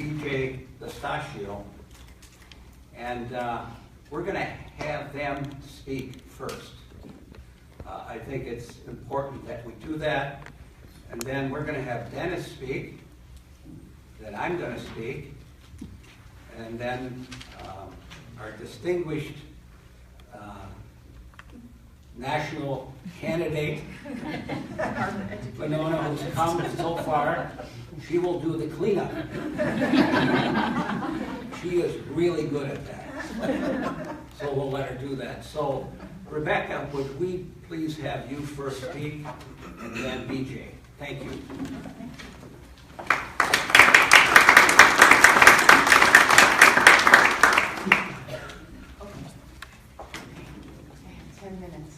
BJ Pistachio, and we're going to have them speak first. I think it's important that we do that, and then we're going to have Dennis speak, then I'm going to speak, and then our distinguished national candidate, Winona, who's come so far, she will do the cleanup. She is really good at that. So we'll let her do that. So, Rebecca, would we please have you first speak, and then BJ. Thank you. 10 minutes,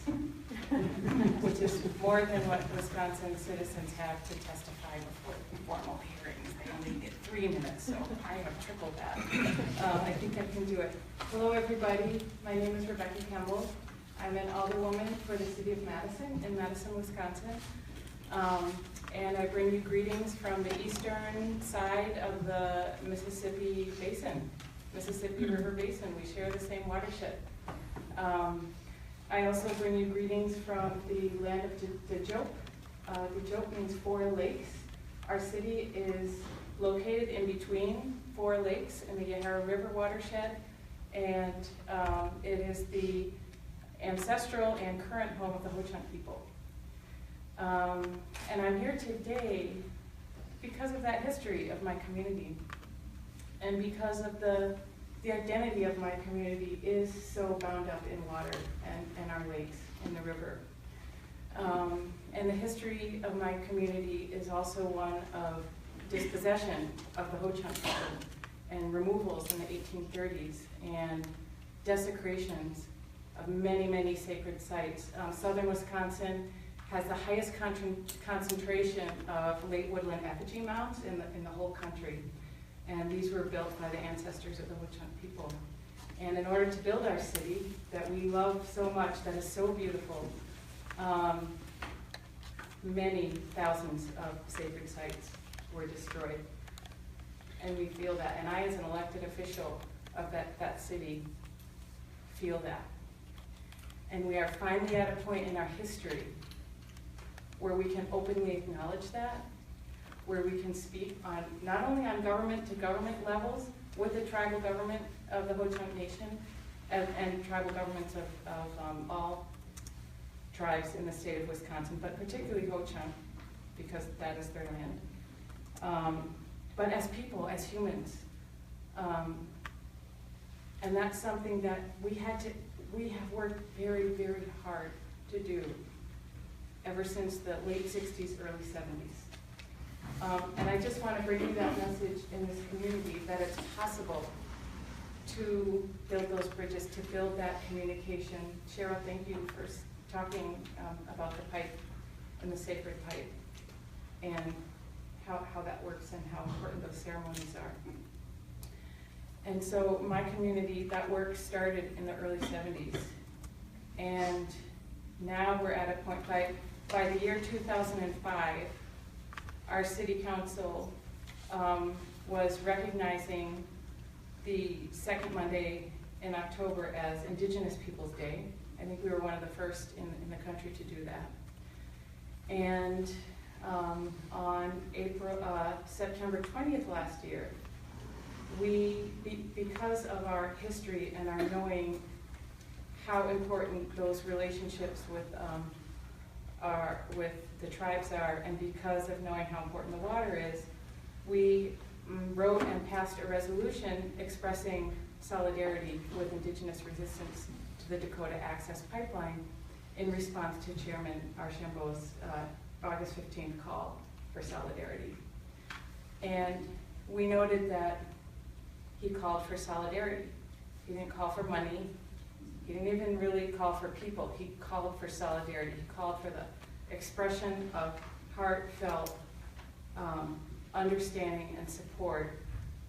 which is more than what Wisconsin citizens have to testify before formal hearings. They only get 3 minutes, so I have tripled that. I think I can do it. Hello, everybody. My name is Rebecca Kemble. I'm an alderwoman for the city of Madison, in Madison, Wisconsin. And I bring you greetings from the eastern side of the Mississippi Basin, Mississippi River Basin. We share the same watershed. I also bring you greetings from the land of Dejope. Dejope means 4 lakes. Our city is located in between 4 lakes in the Yahara River watershed, and it is the ancestral and current home of the Ho-Chunk people. And I'm here today because of that history of my community, and because of the identity of my community is so bound up in water and our lakes and the river. And the history of my community is also one of dispossession of the Ho-Chunk people and removals in the 1830s and desecrations of many, many sacred sites. Southern Wisconsin has the highest concentration of late woodland effigy mounds in the whole country. And these were built by the ancestors of the Ho-Chunk people. And in order to build our city that we love so much, that is so beautiful, many thousands of sacred sites were destroyed. And we feel that. And I, as an elected official of that city, feel that. And we are finally at a point in our history where we can openly acknowledge that, where we can speak on not only on government to government levels with the tribal government of the Ho-Chunk Nation and tribal governments of all tribes in the state of Wisconsin, but particularly Ho-Chunk, because that is their land. But as people, as humans. And that's something that we have worked very, very hard to do ever since the late 60s, early 70s. And I just want to bring you that message in this community, that it's possible to build those bridges, to build that communication. Cheryl, thank you for talking about the pipe and the sacred pipe and how that works and how important those ceremonies are. And so my community, that work started in the early 70s. And now we're at a point, by the year 2005, our city council was recognizing the second Monday in October as Indigenous Peoples Day. I think we were one of the first in the country to do that. And on September 20th last year, because of our history and our knowing how important those relationships with the tribes are, and because of knowing how important the water is, we wrote and passed a resolution expressing solidarity with Indigenous resistance to the Dakota Access Pipeline in response to Chairman Archambault's August 15th call for solidarity. And we noted that he called for solidarity. He didn't call for money. He didn't even really call for people. He called for solidarity. He called for the expression of heartfelt understanding and support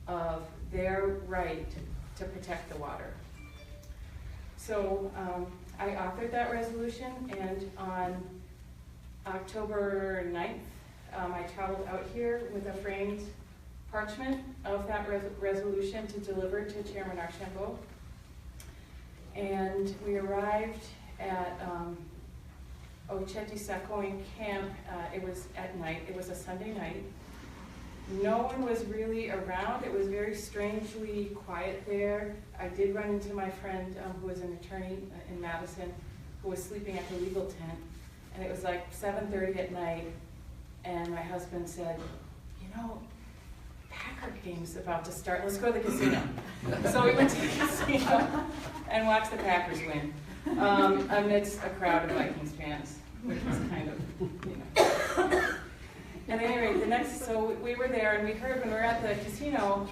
of their right to protect the water. So I authored that resolution, and on October 9th, I traveled out here with a framed parchment of that resolution to deliver to Chairman Archambault. And we arrived at Ochetisacoin camp. It was at night. It was a Sunday night. No one was really around. It was very strangely quiet there. I did run into my friend who was an attorney in Madison, who was sleeping at the legal tent. And it was like 7:30 at night, and my husband said, you know, Packer game's about to start. Let's go to the casino. So we went to the casino and watched the Packers win amidst a crowd of Vikings fans, which was kind of, you know. At any rate, so we were there, and we heard when we were at the casino,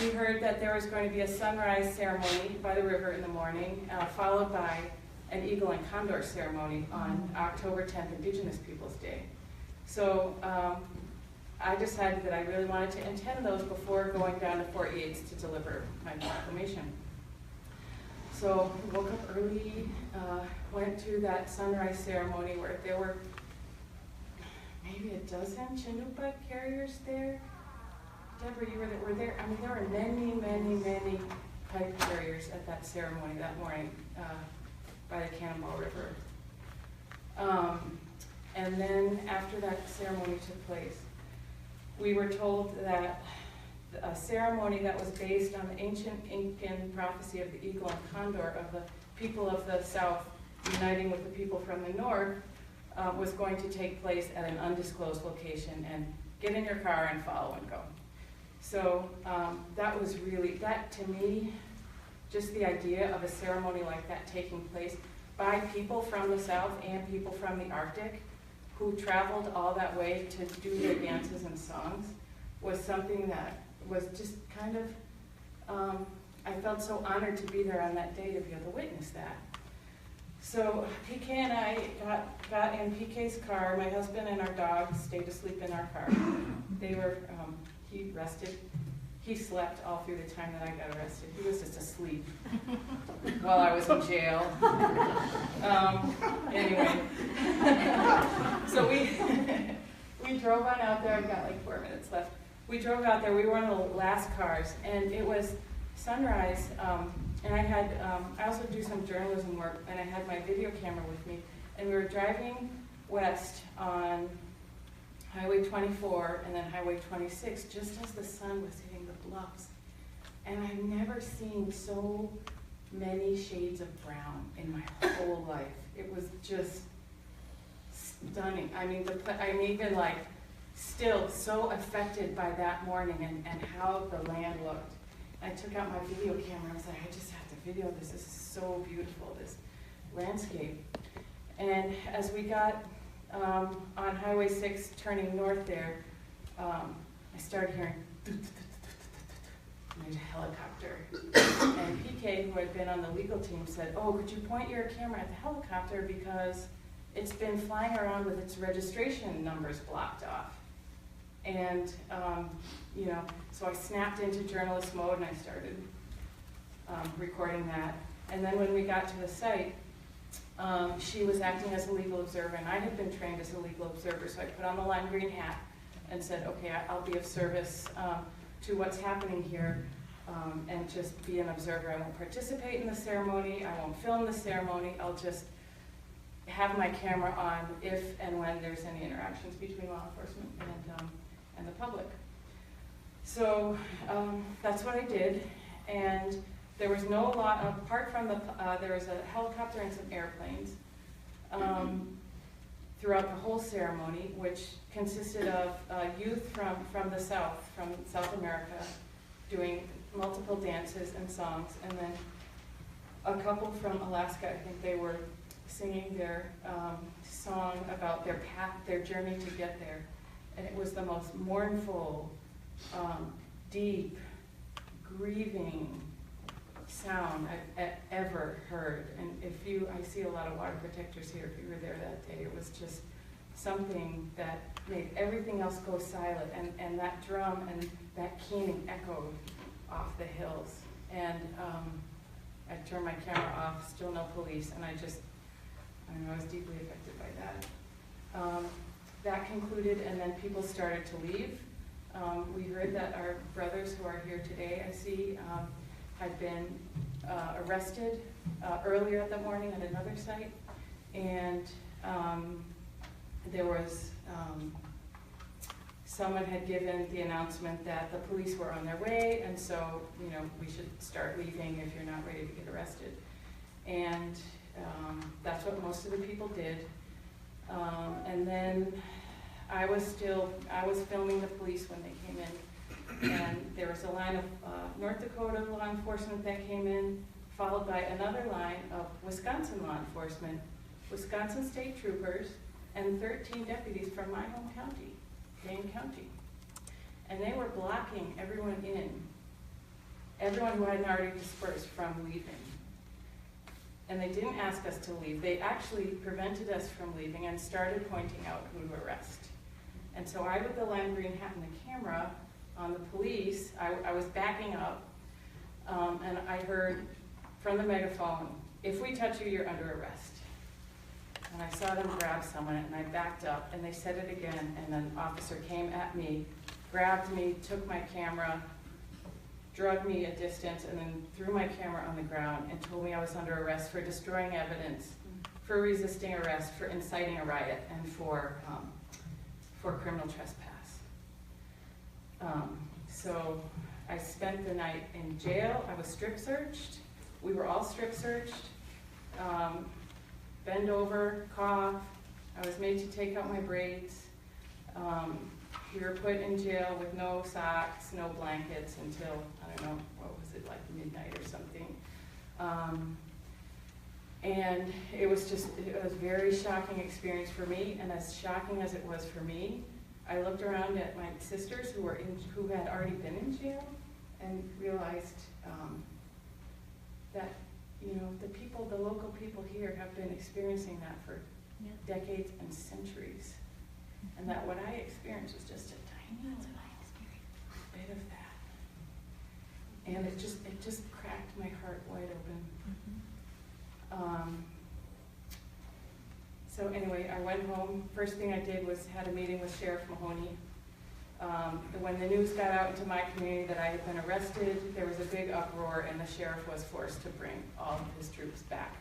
we heard that there was going to be a sunrise ceremony by the river in the morning, followed by an eagle and condor ceremony on October 10th, Indigenous Peoples Day. So I decided that I really wanted to attend those before going down to Fort Yates to deliver my proclamation. So we woke up early, went to that sunrise ceremony where there were maybe a dozen Chinoopa carriers there. Deborah, you were there. I mean, there were many, many, many pipe carriers at that ceremony that morning by the Kemble River. And then after that ceremony took place, we were told that a ceremony that was based on the ancient Incan prophecy of the eagle and condor, of the people of the south uniting with the people from the north, was going to take place at an undisclosed location, and get in your car and follow and go. So that was really, that to me, just the idea of a ceremony like that taking place by people from the south and people from the Arctic who traveled all that way to do their dances and songs was something that was just kind of, I felt so honored to be there on that day to be able to witness that. So PK and I got in PK's car. My husband and our dog stayed asleep in our car. They were, he rested. He slept all through the time that I got arrested. He was just asleep while I was in jail. Anyway, so we drove on out there. I've got like 4 minutes left. We drove out there. We were one of the last cars, and it was sunrise. And I had, I also do some journalism work, and I had my video camera with me. And we were driving west on Highway 24 and then Highway 26, just as the sun was hitting the bluffs. And I've never seen so many shades of brown in my whole life. It was just stunning. I mean, I'm even like still so affected by that morning and how the land looked. I took out my video camera. I was like, I just have to video this. This is so beautiful, this landscape. And as we got on Highway 6 turning north there, I started hearing there's a helicopter. And PK, who had been on the legal team, said, oh, could you point your camera at the helicopter because it's been flying around with its registration numbers blocked off. And, you know, so I snapped into journalist mode and I started recording that. And then when we got to the site, she was acting as a legal observer, and I had been trained as a legal observer, so I put on the lime green hat and said, okay, I'll be of service to what's happening here, and just be an observer. I won't participate in the ceremony, I won't film the ceremony, I'll just have my camera on if and when there's any interactions between law enforcement and the public. So that's what I did, and there was no lot, apart from there was a helicopter and some airplanes throughout the whole ceremony, which consisted of youth from the South, from South America, doing multiple dances and songs, and then a couple from Alaska. I think they were singing their song about their path, their journey to get there. And it was the most mournful, deep, grieving sound I've ever heard. And I see a lot of water protectors here, if you were there that day, it was just something that made everything else go silent. And that drum and that keening echoed off the hills. And I turned my camera off, still no police, and I was deeply affected by that. That concluded, and then people started to leave. We heard that our brothers who are here today, I see, had been arrested earlier that morning at another site. And there was, someone had given the announcement that the police were on their way, and so, you know, we should start leaving if you're not ready to get arrested. And that's what most of the people did. And then I was filming the police when they came in, and there was a line of North Dakota law enforcement that came in, followed by another line of Wisconsin law enforcement, Wisconsin state troopers, and 13 deputies from my home county, Dane County. And they were blocking everyone who hadn't already dispersed from leaving. And they didn't ask us to leave. They actually prevented us from leaving and started pointing out who to arrest. And so I, with the lime green hat and the camera on the police, I was backing up, and I heard from the megaphone, "If we touch you, you're under arrest." And I saw them grab someone, and I backed up, and they said it again, and an officer came at me, grabbed me, took my camera, drugged me a distance, and then threw my camera on the ground and told me I was under arrest for destroying evidence, for resisting arrest, for inciting a riot, and for criminal trespass. So I spent the night in jail. I was strip searched. We were all strip searched. Bend over, cough. I was made to take out my braids. We were put in jail with no socks, no blankets until, I don't know, what was it, like midnight or something. And it was a very shocking experience for me, and as shocking as it was for me, I looked around at my sisters who had already been in jail and realized that, you know, the local people here have been experiencing that for decades and centuries. And that what I experienced was just a tiny little bit of that. And it just cracked my heart wide open. So anyway, I went home. First thing I did was had a meeting with Sheriff Mahoney. When the news got out into my community that I had been arrested, there was a big uproar, and the sheriff was forced to bring all of his troops back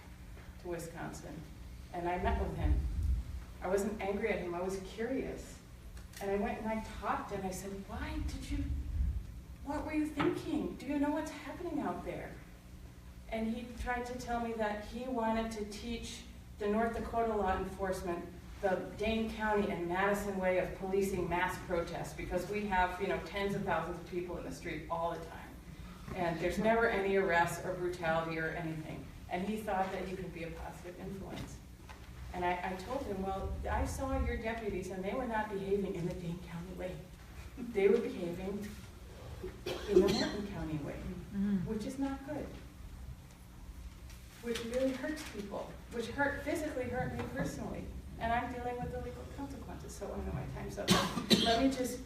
to Wisconsin. And I met with him. I wasn't angry at him, I was curious. And I went and I talked and I said, what were you thinking? Do you know what's happening out there? And he tried to tell me that he wanted to teach the North Dakota law enforcement the Dane County and Madison way of policing mass protests, because we have, you know, tens of thousands of people in the street all the time. And there's never any arrests or brutality or anything. And he thought that he could be a positive influence. And I told him, well, I saw your deputies and they were not behaving in the Dane County way. They were behaving in the Morton County way, which is not good. Which really hurts people, which physically hurt me personally. And I'm dealing with the legal consequences, so I know my time's up. Let me just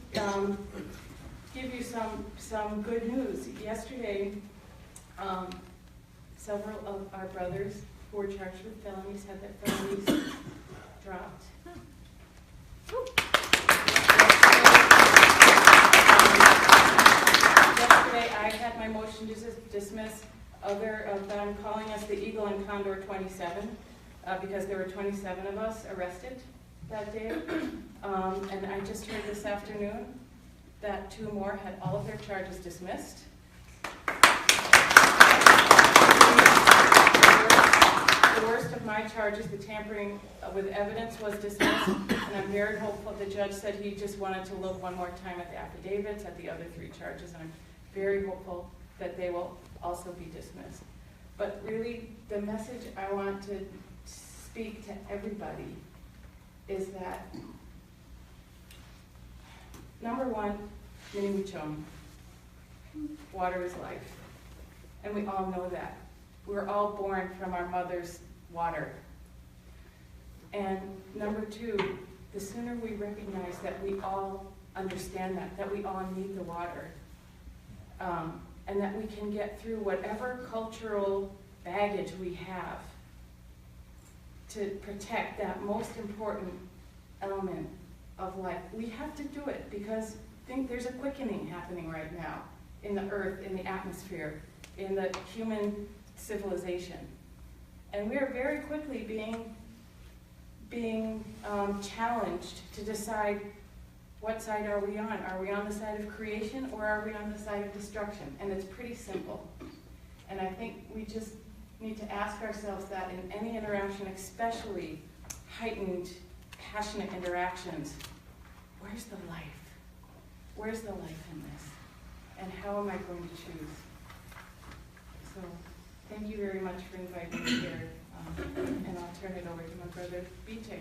give you some good news. Yesterday, several of our brothers who were charged with felonies had their felonies dropped. Yesterday, I had my motion to dismiss that I'm calling us the Eagle and Condor 27, because there were 27 of us arrested that day. And I just heard this afternoon that 2 more had all of their charges dismissed. The worst of my charges, the tampering with evidence, was dismissed, and I'm very hopeful. The judge said he just wanted to look one more time at the affidavits, at the other 3 charges, and I'm very hopeful that they will also be dismissed. But really, the message I want to speak to everybody is that, number one, Minimichum, water is life. And we all know that. We're all born from our mother's water. And number 2, the sooner we recognize that we all understand that we all need the water, and that we can get through whatever cultural baggage we have to protect that most important element of life. We have to do it because think there's a quickening happening right now in the earth, in the atmosphere, in the human civilization. And we are very quickly being challenged to decide, what side are we on? Are we on the side of creation, or are we on the side of destruction? And it's pretty simple. And I think we just need to ask ourselves that in any interaction, especially heightened, passionate interactions. Where's the life? Where's the life in this? And how am I going to choose? So thank you very much for inviting me here. And I'll turn it over to my brother, BJ.